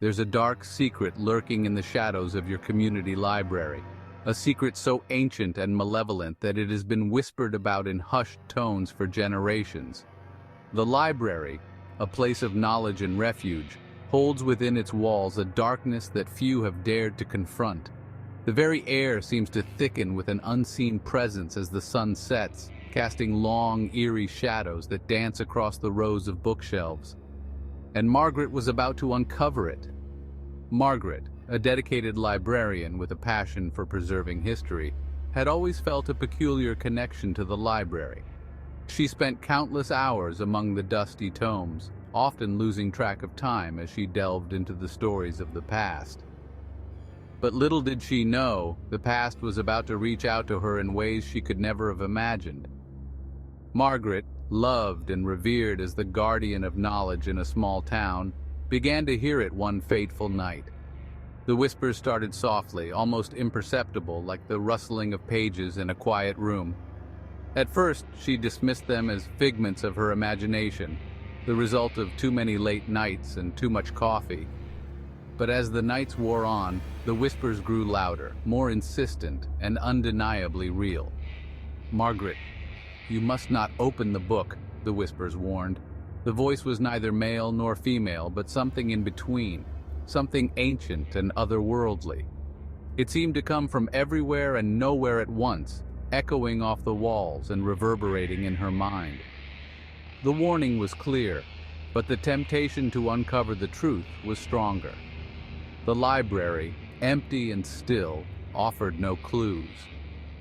There's a dark secret lurking in the shadows of your community library, a secret so ancient and malevolent that it has been whispered about in hushed tones for generations. The library, a place of knowledge and refuge, holds within its walls a darkness that few have dared to confront. The very air seems to thicken with an unseen presence as the sun sets, casting long, eerie shadows that dance across the rows of bookshelves. And Margaret was about to uncover it. Margaret, a dedicated librarian with a passion for preserving history, had always felt a peculiar connection to the library. She spent countless hours among the dusty tomes, often losing track of time as she delved into the stories of the past. But little did she know, the past was about to reach out to her in ways she could never have imagined. Margaret, loved and revered as the guardian of knowledge in a small town, began to hear it one fateful night. The whispers started softly, almost imperceptible, like the rustling of pages in a quiet room. At first, she dismissed them as figments of her imagination, the result of too many late nights and too much coffee. But as the nights wore on, the whispers grew louder, more insistent, and undeniably real. "Margaret, you must not open the book," the whispers warned. The voice was neither male nor female, but something in between, something ancient and otherworldly. It seemed to come from everywhere and nowhere at once, echoing off the walls and reverberating in her mind. The warning was clear, but the temptation to uncover the truth was stronger. The library, empty and still, offered no clues.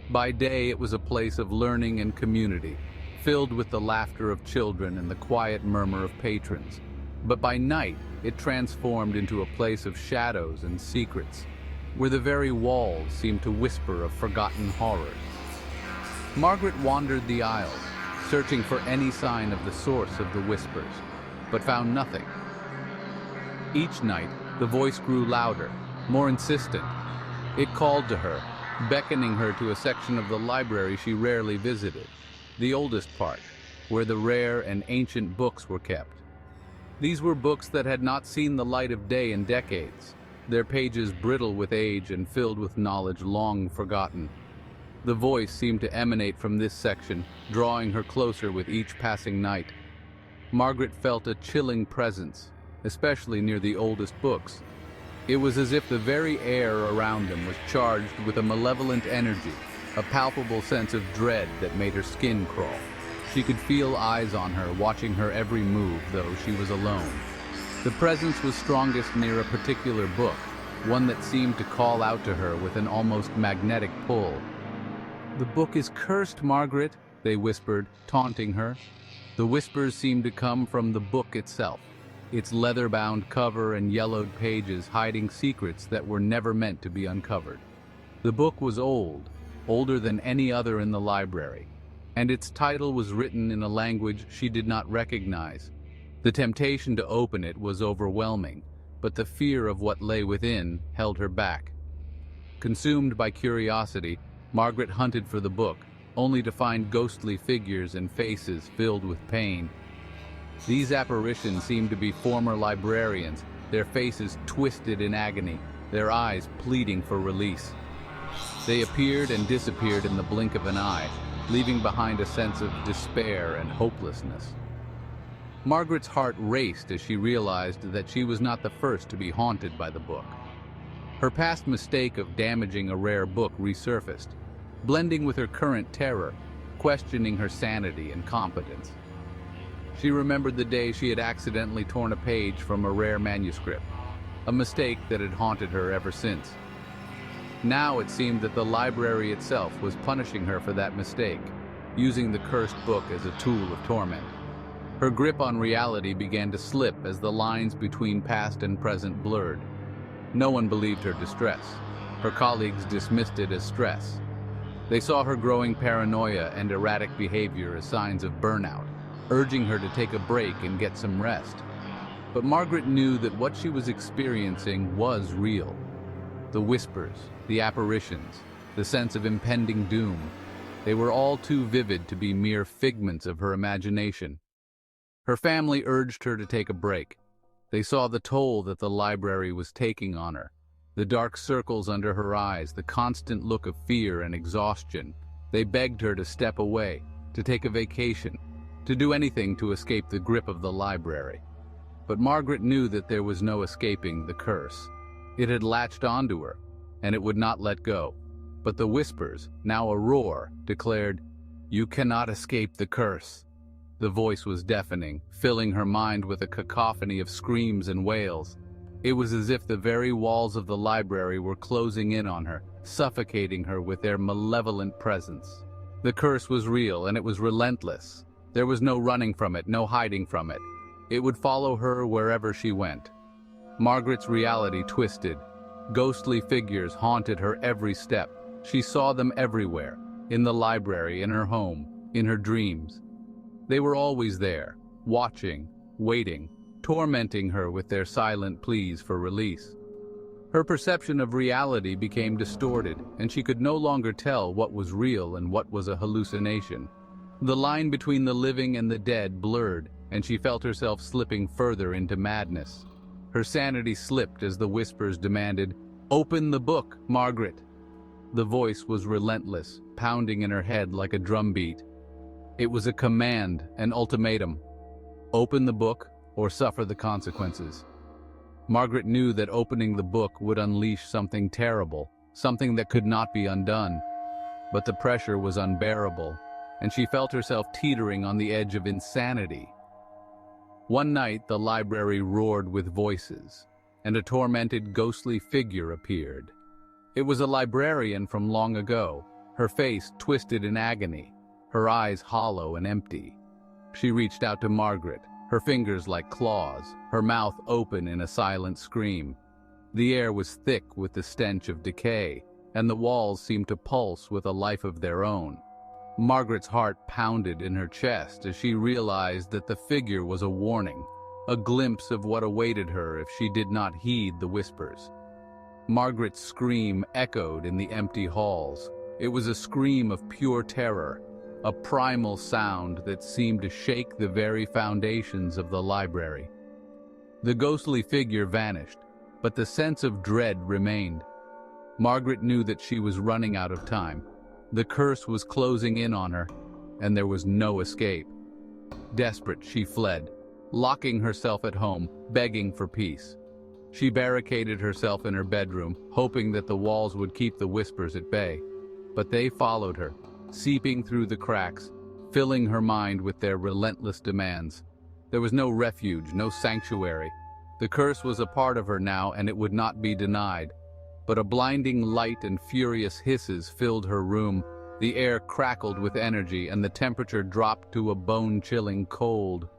By day it was a place of learning and community, filled with the laughter of children and the quiet murmur of patrons. But by night it transformed into a place of shadows and secrets, where the very walls seemed to whisper of forgotten horrors. Margaret wandered the aisles, searching for any sign of the source of the whispers, but found nothing. Each night, the voice grew louder, more insistent. It called to her, beckoning her to a section of the library she rarely visited, the oldest part, where the rare and ancient books were kept. These were books that had not seen the light of day in decades, their pages brittle with age and filled with knowledge long forgotten. The voice seemed to emanate from this section, drawing her closer with each passing night. Margaret felt a chilling presence, especially near the oldest books. It was as if the very air around them was charged with a malevolent energy, a palpable sense of dread that made her skin crawl. She could feel eyes on her, watching her every move, though she was alone. The presence was strongest near a particular book, one that seemed to call out to her with an almost magnetic pull. "The book is cursed, Margaret," they whispered, taunting her. The whispers seemed to come from the book itself, its leather-bound cover and yellowed pages hiding secrets that were never meant to be uncovered. The book was old, older than any other in the library, and its title was written in a language she did not recognize. The temptation to open it was overwhelming, but the fear of what lay within held her back. Consumed by curiosity, Margaret hunted for the book, only to find ghostly figures and faces filled with pain. These apparitions seemed to be former librarians, their faces twisted in agony, their eyes pleading for release. They appeared and disappeared in the blink of an eye, leaving behind a sense of despair and hopelessness. Margaret's heart raced as she realized that she was not the first to be haunted by the book. Her past mistake of damaging a rare book resurfaced, blending with her current terror, questioning her sanity and competence. She remembered the day she had accidentally torn a page from a rare manuscript, a mistake that had haunted her ever since. Now it seemed that the library itself was punishing her for that mistake, using the cursed book as a tool of torment. Her grip on reality began to slip as the lines between past and present blurred. No one believed her distress. Her colleagues dismissed it as stress. They saw her growing paranoia and erratic behavior as signs of burnout, urging her to take a break and get some rest. But Margaret knew that what she was experiencing was real. The whispers, the apparitions, the sense of impending doom, they were all too vivid to be mere figments of her imagination. Her family urged her to take a break. They saw the toll that the library was taking on her. The dark circles under her eyes, the constant look of fear and exhaustion. They begged her to step away, to take a vacation, to do anything to escape the grip of the library. But Margaret knew that there was no escaping the curse. It had latched onto her, and it would not let go. But the whispers, now a roar, declared, "You cannot escape the curse." The voice was deafening, filling her mind with a cacophony of screams and wails. It was as if the very walls of the library were closing in on her, suffocating her with their malevolent presence. The curse was real, and it was relentless. There was no running from it, no hiding from it. It would follow her wherever she went. Margaret's reality twisted. Ghostly figures haunted her every step. She saw them everywhere, in the library, in her home, in her dreams. They were always there, watching, waiting, tormenting her with their silent pleas for release. Her perception of reality became distorted, and she could no longer tell what was real and what was a hallucination. The line between the living and the dead blurred, and she felt herself slipping further into madness. Her sanity slipped as the whispers demanded, "Open the book, Margaret." The voice was relentless, pounding in her head like a drumbeat. It was a command, an ultimatum. Open the book or suffer the consequences. Margaret knew that opening the book would unleash something terrible, something that could not be undone. But the pressure was unbearable, and she felt herself teetering on the edge of insanity. One night, the library roared with voices, and a tormented, ghostly figure appeared. It was a librarian from long ago, her face twisted in agony, her eyes hollow and empty. She reached out to Margaret, her fingers like claws, her mouth open in a silent scream. The air was thick with the stench of decay, and the walls seemed to pulse with a life of their own. Margaret's heart pounded in her chest as she realized that the figure was a warning, a glimpse of what awaited her if she did not heed the whispers. Margaret's scream echoed in the empty halls. It was a scream of pure terror, a primal sound that seemed to shake the very foundations of the library. The ghostly figure vanished, but the sense of dread remained. Margaret knew that she was running out of time. The curse was closing in on her, and there was no escape. Desperate, she fled, locking herself at home, begging for peace. She barricaded herself in her bedroom, hoping that the walls would keep the whispers at bay. But they followed her, seeping through the cracks, filling her mind with their relentless demands. There was no refuge, no sanctuary. The curse was a part of her now, and it would not be denied. But a blinding light and furious hisses filled her room. The air crackled with energy, and the temperature dropped to a bone-chilling cold.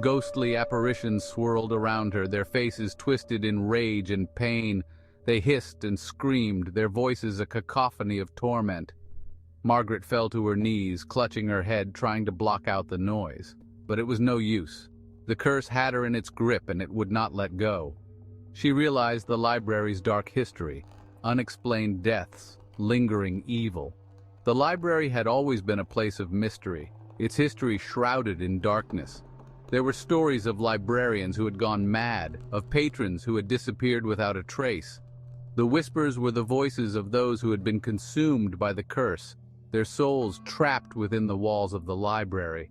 Ghostly apparitions swirled around her, their faces twisted in rage and pain. They hissed and screamed, their voices a cacophony of torment. Margaret fell to her knees, clutching her head, trying to block out the noise. But it was no use. The curse had her in its grip, and it would not let go. She realized the library's dark history, unexplained deaths, lingering evil. The library had always been a place of mystery, its history shrouded in darkness. There were stories of librarians who had gone mad, of patrons who had disappeared without a trace. The whispers were the voices of those who had been consumed by the curse, their souls trapped within the walls of the library.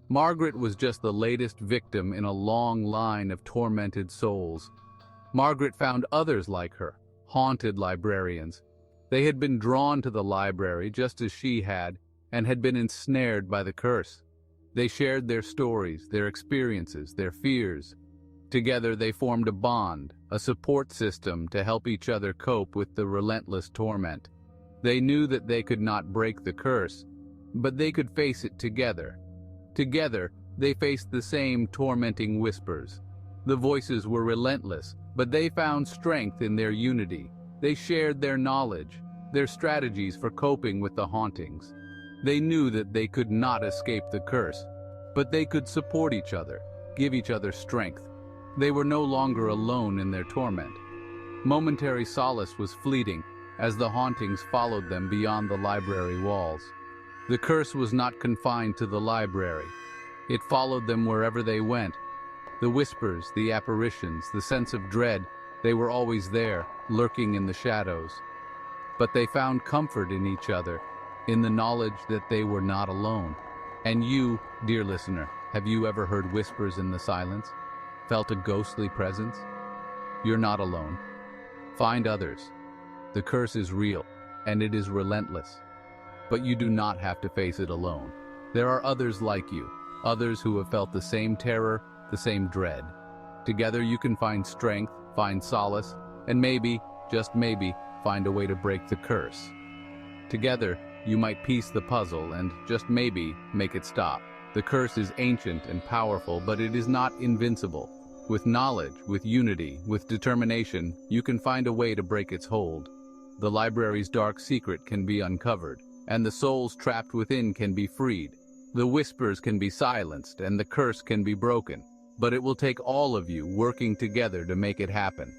Margaret was just the latest victim in a long line of tormented souls. Margaret found others like her, haunted librarians. They had been drawn to the library just as she had, and had been ensnared by the curse. They shared their stories, their experiences, their fears. Together they formed a bond, a support system to help each other cope with the relentless torment. They knew that they could not break the curse, but they could face it together. Together, they faced the same tormenting whispers. The voices were relentless, but they found strength in their unity. They shared their knowledge, their strategies for coping with the hauntings. They knew that they could not escape the curse, but they could support each other, give each other strength. They were no longer alone in their torment. Momentary solace was fleeting as the hauntings followed them beyond the library walls. The curse was not confined to the library. It followed them wherever they went. The whispers, the apparitions, the sense of dread, they were always there, lurking in the shadows. But they found comfort in each other, in the knowledge that they were not alone. And you, dear listener, have you ever heard whispers in the silence? Felt a ghostly presence? You're not alone. Find others. The curse is real, and it is relentless. But you do not have to face it alone. There are others like you, others who have felt the same terror, the same dread. Together you can find strength, find solace, and maybe, just maybe, find a way to break the curse. Together, you might piece the puzzle and, just maybe, make it stop. The curse is ancient and powerful, but it is not invincible. With knowledge, with unity, with determination, you can find a way to break its hold. The library's dark secret can be uncovered, and the souls trapped within can be freed. The whispers can be silenced, and the curse can be broken. But it will take all of you working together to make it happen.